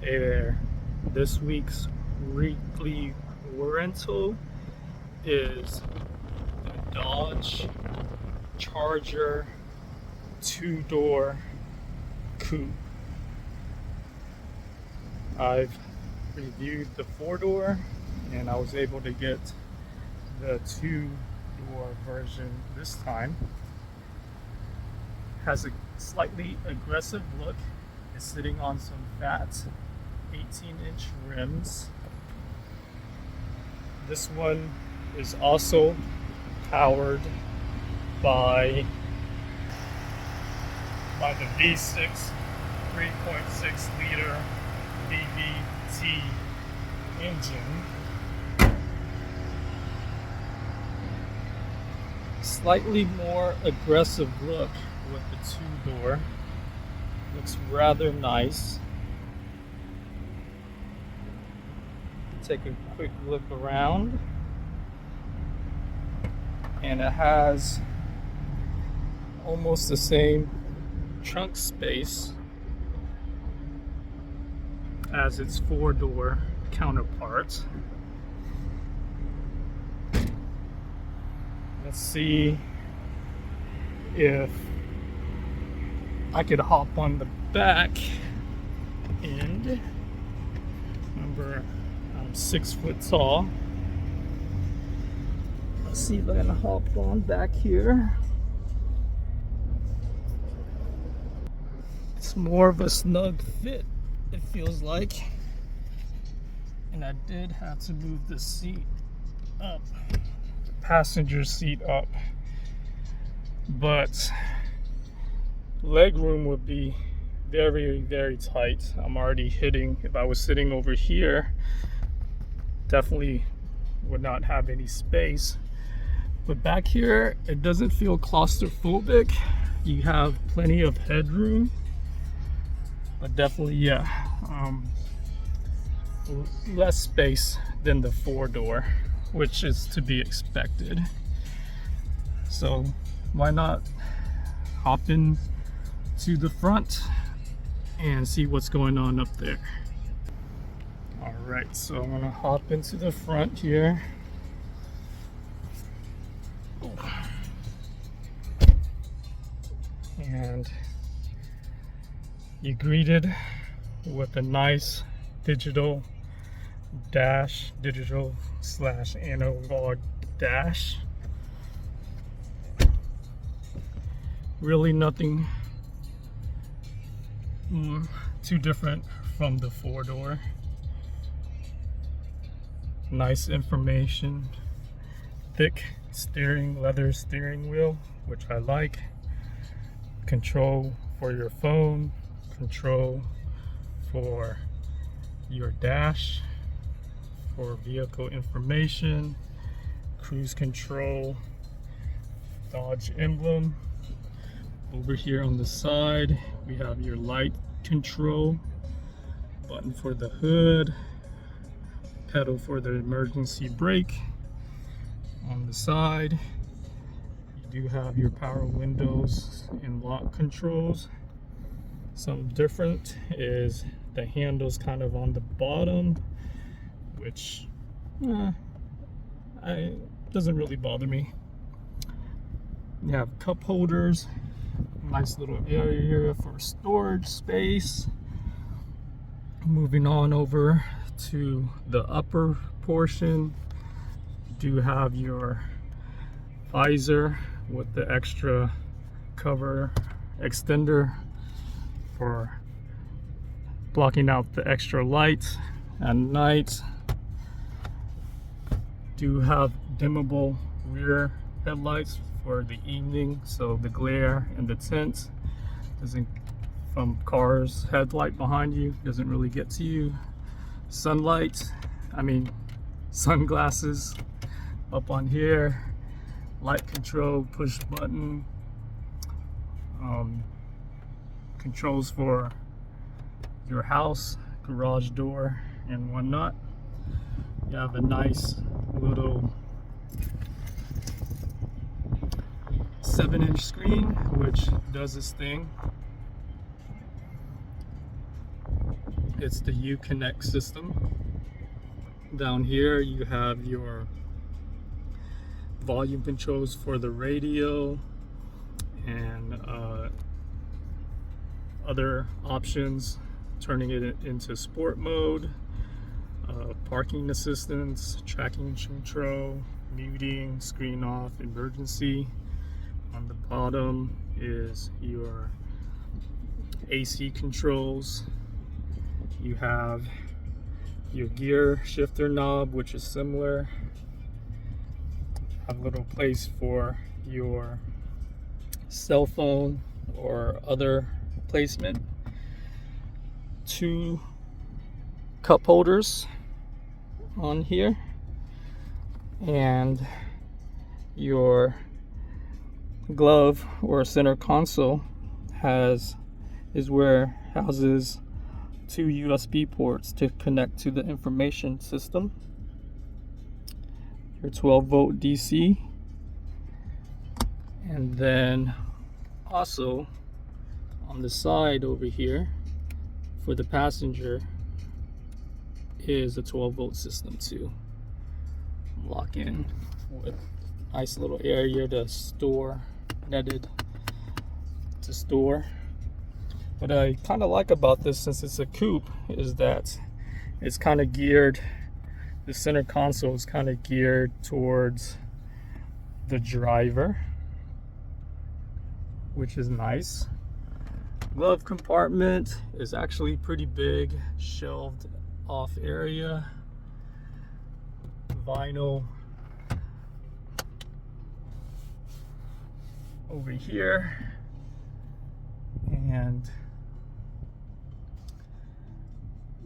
Hey there. This week's weekly rental is the Dodge Charger 2-door coupe. I've reviewed the 4-door and I was able to get the 2-door version this time. Has a slightly aggressive look. It's sitting on some fat 18-inch rims. This one is also powered by the V6 3.6 liter VVT engine. Slightly more aggressive look with the 2-door. Looks rather nice. Take a quick look around, and it has almost the same trunk space as its 4-door counterpart. Let's see if I could hop on the back end. Remember, I'm 6 foot tall. Let's see if I can hop on back here. It's more of a snug fit, it feels like. And I did have to move the seat up, the passenger seat up. But leg room would be very, very tight. I'm already hitting, if I was sitting over here, definitely would not have any space. But back here, it doesn't feel claustrophobic. You have plenty of headroom, but definitely, less space than the 4-door, which is to be expected. So why not hop in to the front and see what's going on up there. All right, so I'm gonna hop into the front here. And you're greeted with a nice digital dash, digital/analog dash. Really nothing too different from the 4-door. Nice information, thick leather steering wheel, which I like. Control for your phone, control for your dash, for vehicle information, cruise control, Dodge emblem. Over here on the side, we have your light control, button for the hood, pedal for the emergency brake. On the side, you do have your power windows and lock controls. Something different is the handles kind of on the bottom, which doesn't really bother me. You have cup holders. Nice little area here for storage space. Moving on over to the upper portion, you do have your visor with the extra cover extender for blocking out the extra light at night. Do have dimmable rear headlights for the evening, so the glare and the tint doesn't, from cars headlight behind you, doesn't really get to you. Sunglasses up on here, light control, push button, controls for your house, garage door and whatnot. You have a nice little 7-inch screen, which does its thing. It's the Uconnect system. Down here you have your volume controls for the radio and other options, turning it into sport mode, parking assistance, tracking control, muting, screen off, emergency. On the bottom is your AC controls. You have your gear shifter knob, which is similar. Have a little place for your cell phone or other placement. 2 cup holders on here, and your glove or center console is where houses 2 USB ports to connect to the information system. Your 12-volt DC, and then also on the side over here for the passenger is a 12-volt system too. Lock in with nice little area to store, netted to store. What I kind of like about this, since it's a coupe, is that it's kind of geared, the center console is kind of geared towards the driver, which is nice. Glove compartment is actually pretty big, shelved off area. Vinyl over here, and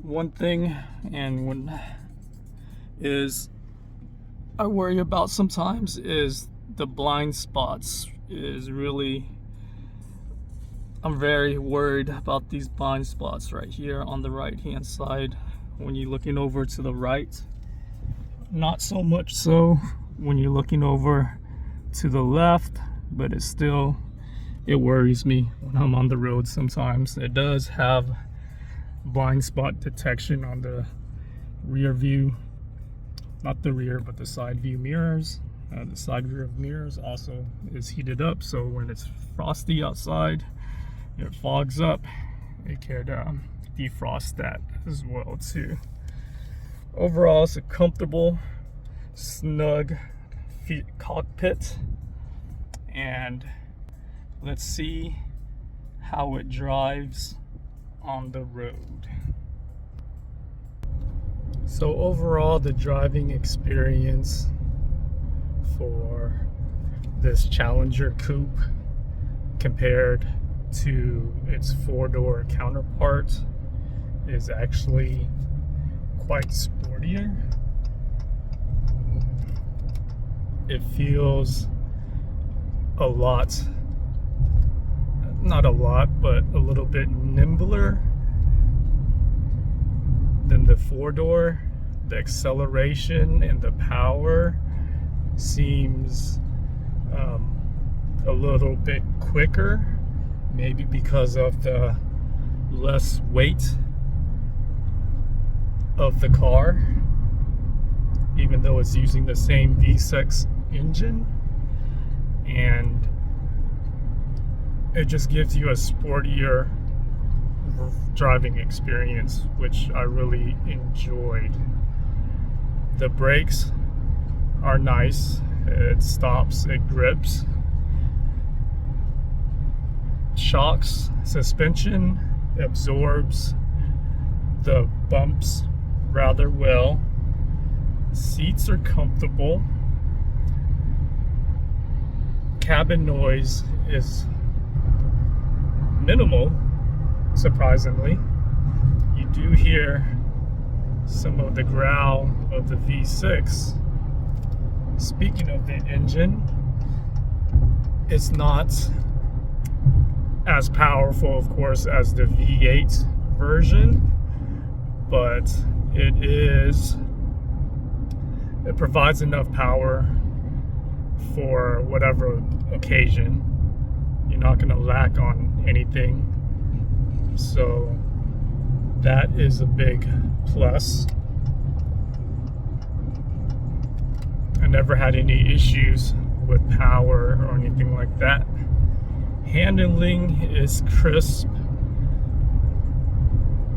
one thing is I worry about sometimes is the blind spots. I'm very worried about these blind spots right here on the right hand side when you're looking over to the right. Not so much so when you're looking over to the left, but it worries me when I'm on the road sometimes. It does have blind spot detection on the rear view, not the rear, but the side view mirrors. The side rear mirrors also is heated up, so when it's frosty outside, it fogs up, it can defrost that as well too. Overall, it's a comfortable, snug cockpit, and let's see how it drives on the road. So overall, the driving experience for this Challenger coupe compared to its 4-door counterpart is actually quite sportier. It feels a lot, not a lot, but a little bit nimbler than the 4-door. The acceleration and the power seems a little bit quicker, maybe because of the less weight of the car, even though it's using the same V6 engine, and it just gives you a sportier driving experience, which I really enjoyed. The brakes are nice. It stops, it grips. Shocks, suspension absorbs the bumps rather well. Seats are comfortable. Cabin noise is minimal, surprisingly. You do hear some of the growl of the V6. Speaking of the engine, it's not as powerful, of course, as the V8 version, but it provides enough power for whatever occasion. You're not going to lack on anything. So That is a big plus. I never had any issues with power or anything like that. Handling is crisp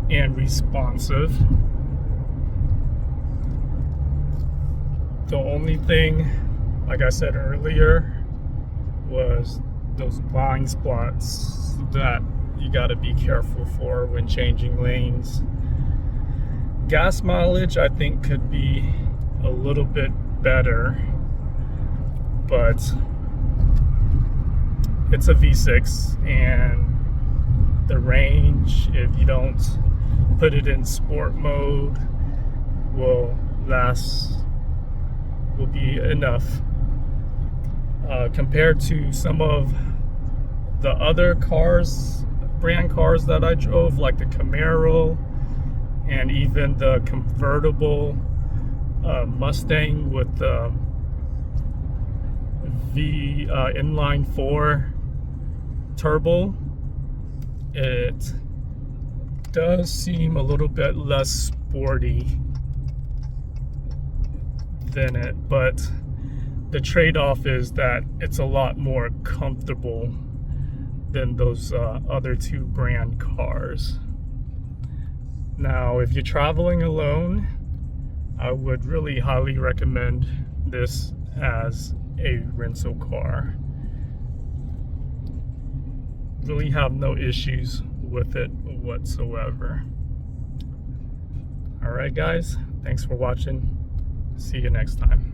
and responsive. The only thing, like I said earlier, was those blind spots that you got to be careful for when changing lanes. Gas mileage, I think, could be a little bit better, but it's a V6, and the range, if you don't put it in sport mode, will be enough. Compared to some of the other brand cars that I drove, like the Camaro and even the convertible Mustang with the inline 4 turbo, it does seem a little bit less sporty than it, but the trade-off is that it's a lot more comfortable than those other two brand cars. Now, if you're traveling alone, I would really highly recommend this as a rental car. Really have no issues with it whatsoever. All right, guys, thanks for watching. See you next time.